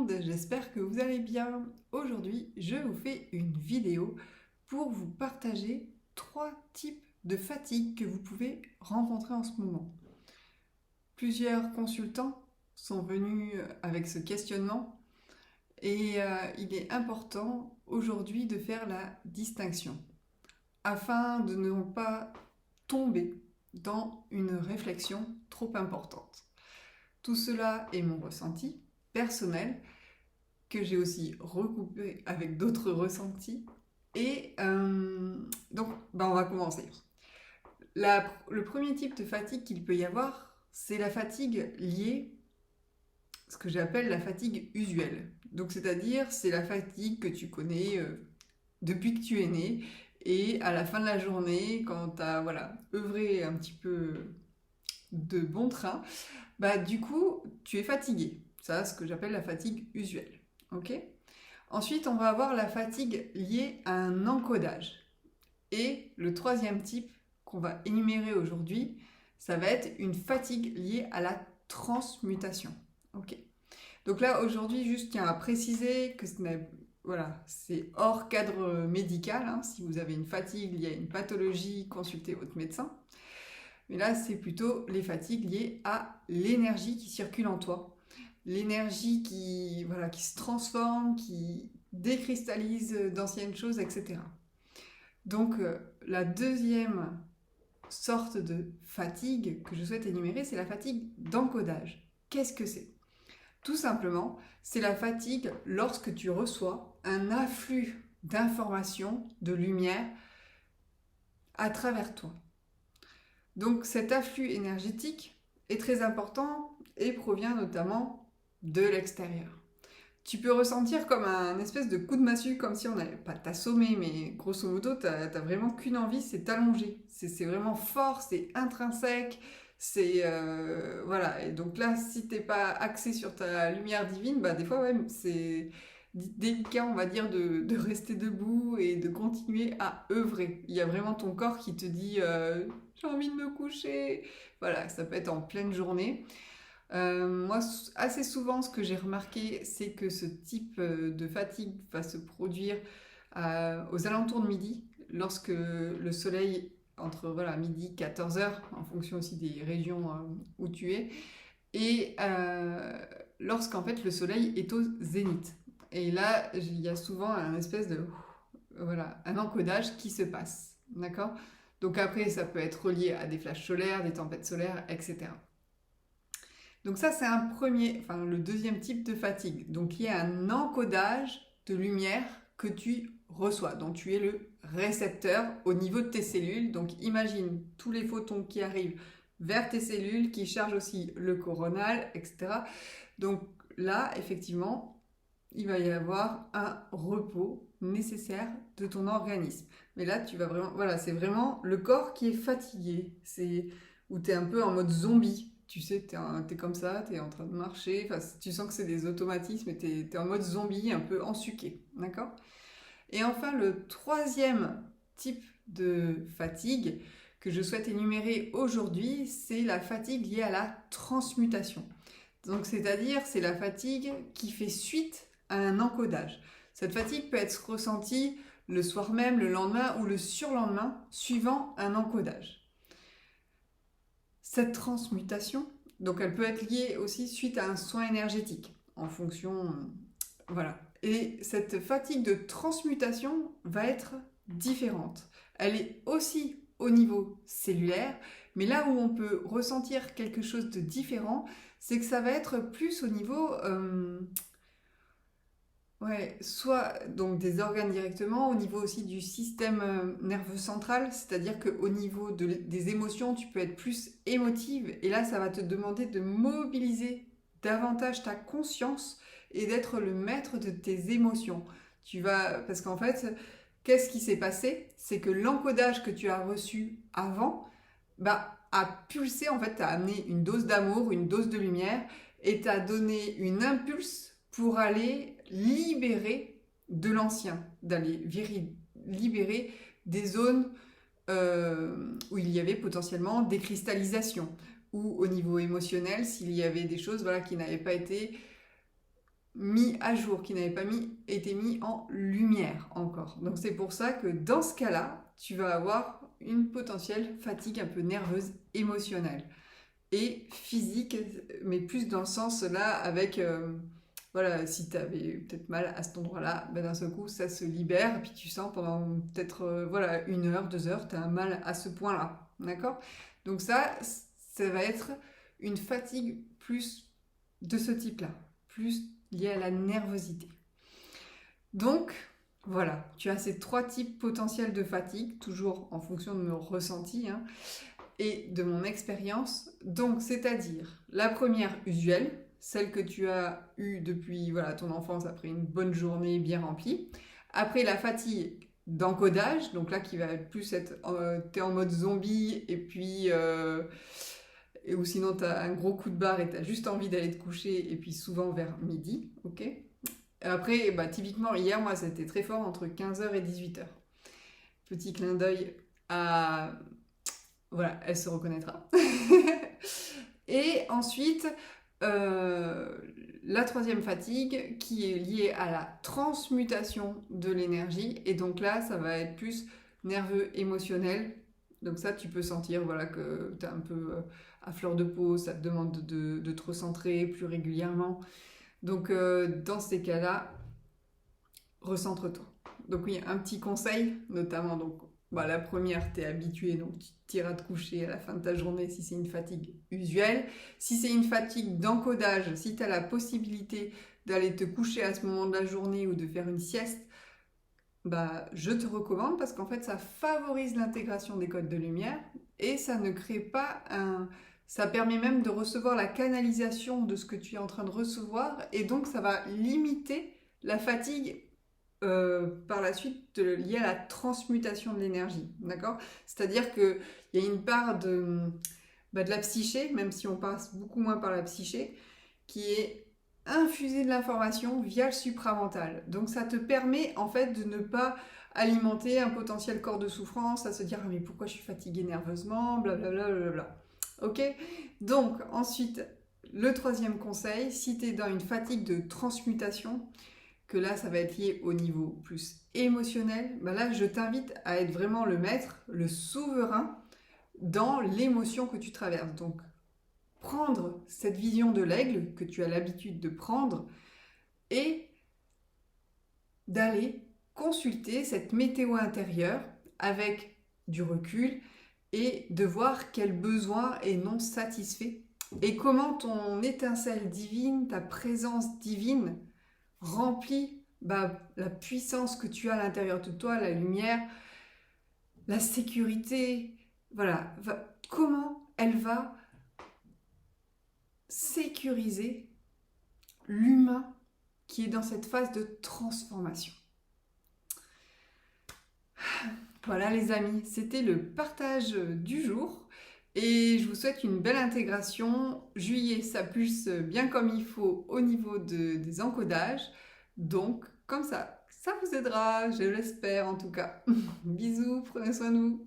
monde, j'espère que vous allez bien. Aujourd'hui, je vous fais une vidéo pour vous partager 3 types de fatigue que vous pouvez rencontrer en ce moment. Plusieurs consultants sont venus avec ce questionnement et il est important aujourd'hui de faire la distinction afin de ne pas tomber dans une réflexion trop importante. Tout cela est mon ressenti personnel que j'ai aussi recoupé avec d'autres ressentis. Et donc, on va commencer. Le premier type de fatigue qu'il peut y avoir, c'est la fatigue liée, ce que j'appelle la fatigue usuelle. Donc, c'est-à-dire, c'est la fatigue que tu connais depuis que tu es né. Et à la fin de la journée, quand tu as œuvré un petit peu de bon train, du coup, tu es fatigué. Ça, c'est ce que j'appelle la fatigue usuelle. Ok ? Ensuite, on va avoir la fatigue liée à un encodage. Et le troisième type qu'on va énumérer aujourd'hui, ça va être une fatigue liée à la transmutation. Ok ? Donc là, aujourd'hui, juste tiens à préciser que c'est hors cadre médical. Hein. Si vous avez une fatigue liée à une pathologie, consultez votre médecin. Mais là, c'est plutôt les fatigues liées à l'énergie qui circule en toi. L'énergie qui se transforme, qui décristallise d'anciennes choses, etc. Donc, la deuxième sorte de fatigue que je souhaite énumérer, c'est la fatigue d'encodage. Qu'est-ce que c'est ? Tout simplement, c'est la fatigue lorsque tu reçois un afflux d'informations, de lumière à travers toi. Donc cet afflux énergétique est très important et provient notamment de l'extérieur. Tu peux ressentir comme un espèce de coup de massue, comme si on n'allait pas t'assommer, mais grosso modo, t'as vraiment qu'une envie, c'est t'allonger. C'est vraiment fort, c'est intrinsèque, Et donc là, si t'es pas axé sur ta lumière divine, des fois, c'est délicat, on va dire, de rester debout et de continuer à œuvrer. Il y a vraiment ton corps qui te dit j'ai envie de me coucher. Voilà, ça peut être en pleine journée. Moi, assez souvent, ce que j'ai remarqué, c'est que ce type de fatigue va se produire aux alentours de midi, lorsque le soleil, entre midi et 14h, en fonction aussi des régions où tu es, et lorsqu'en fait le soleil est au zénith. Et là, il y a souvent un espèce de un encodage qui se passe, d'accord ? Donc après, ça peut être relié à des flashs solaires, des tempêtes solaires, etc. Donc ça, c'est le deuxième type de fatigue. Donc il y a un encodage de lumière que tu reçois, dont tu es le récepteur au niveau de tes cellules. Donc imagine tous les photons qui arrivent vers tes cellules, qui chargent aussi le coronal, etc. Donc là, effectivement, il va y avoir un repos nécessaire de ton organisme. Mais là, tu vas vraiment... c'est vraiment le corps qui est fatigué. C'est où tu es un peu en mode zombie. Tu sais, t'es comme ça, t'es en train de marcher. Tu sens que c'est des automatismes et t'es en mode zombie, un peu ensuqué. D'accord ? Et enfin, le troisième type de fatigue que je souhaite énumérer aujourd'hui, c'est la fatigue liée à la transmutation. Donc, c'est-à-dire, c'est la fatigue qui fait suite à un encodage. Cette fatigue peut être ressentie le soir même, le lendemain ou le surlendemain, suivant un encodage. Cette transmutation, donc elle peut être liée aussi suite à un soin énergétique, en fonction... voilà. Et cette fatigue de transmutation va être différente. Elle est aussi au niveau cellulaire, mais là où on peut ressentir quelque chose de différent, c'est que ça va être plus au niveau... soit donc des organes directement, au niveau aussi du système nerveux central, c'est-à-dire qu'au niveau des émotions, tu peux être plus émotive, et là, ça va te demander de mobiliser davantage ta conscience et d'être le maître de tes émotions. Parce qu'en fait, qu'est-ce qui s'est passé ? C'est que l'encodage que tu as reçu avant, a pulsé, en fait, t'a amené une dose d'amour, une dose de lumière, et t'a donné une impulse pour aller libérer de l'ancien, d'aller libérer des zones où il y avait potentiellement des cristallisations, ou au niveau émotionnel, s'il y avait des choses qui n'avaient pas été mis à jour, qui n'avait pas été mis en lumière encore. Donc c'est pour ça que dans ce cas-là, tu vas avoir une potentielle fatigue un peu nerveuse, émotionnelle et physique, mais plus dans le sens là avec... voilà, si tu avais peut-être mal à cet endroit-là, ben d'un seul coup, ça se libère, et puis tu sens pendant peut-être voilà, 1 heure, 2 heures, tu as un mal à ce point-là. D'accord? Donc ça va être une fatigue plus de ce type-là, plus liée à la nervosité. Donc, voilà, tu as ces 3 types potentiels de fatigue, toujours en fonction de nos ressentis hein, et de mon expérience. Donc, c'est-à-dire la première usuelle, celle que tu as eue depuis voilà, ton enfance après une bonne journée bien remplie. Après, la fatigue d'encodage, donc là qui va plus être, t'es en mode zombie et puis... ou sinon tu as un gros coup de barre et tu as juste envie d'aller te coucher et puis souvent vers midi, ok. Après, bah, typiquement hier, moi c'était très fort entre 15h et 18h. Petit clin d'œil à... Voilà, elle se reconnaîtra. Et ensuite, la troisième fatigue qui est liée à la transmutation de l'énergie. Et donc là, ça va être plus nerveux, émotionnel. Donc ça, tu peux sentir voilà, que tu es un peu à fleur de peau, ça te demande de te recentrer plus régulièrement. Donc dans ces cas-là, recentre-toi. Donc oui, un petit conseil, notamment donc bah, la première, tu es habitué, donc tu t'iras te coucher à la fin de ta journée si c'est une fatigue usuelle. Si c'est une fatigue d'encodage, si tu as la possibilité d'aller te coucher à ce moment de la journée ou de faire une sieste, bah, je te recommande parce qu'en fait ça favorise l'intégration des codes de lumière et ça ne crée pas un... Ça permet même de recevoir la canalisation de ce que tu es en train de recevoir et donc ça va limiter la fatigue par la suite liée à la transmutation de l'énergie, d'accord? C'est-à-dire qu'il y a une part de la psyché, même si on passe beaucoup moins par la psyché, qui est infuser de l'information via le supramental. Donc ça te permet en fait de ne pas alimenter un potentiel corps de souffrance, à se dire ah, mais pourquoi je suis fatiguée nerveusement, blablabla. Bla. Ok? Donc ensuite, le troisième conseil, si tu es dans une fatigue de transmutation, que là ça va être lié au niveau plus émotionnel, ben là je t'invite à être vraiment le maître, le souverain dans l'émotion que tu traverses. Donc prendre cette vision de l'aigle que tu as l'habitude de prendre et d'aller consulter cette météo intérieure avec du recul et de voir quel besoin est non satisfait et comment ton étincelle divine, ta présence divine remplit la puissance que tu as à l'intérieur de toi, la lumière, la sécurité, voilà, comment elle va sécuriser l'humain qui est dans cette phase de transformation. Voilà les amis, c'était le partage du jour et je vous souhaite une belle intégration. Juillet, ça pulse bien comme il faut au niveau des encodages, donc comme ça vous aidera, je l'espère en tout cas. Bisous, prenez soin de vous.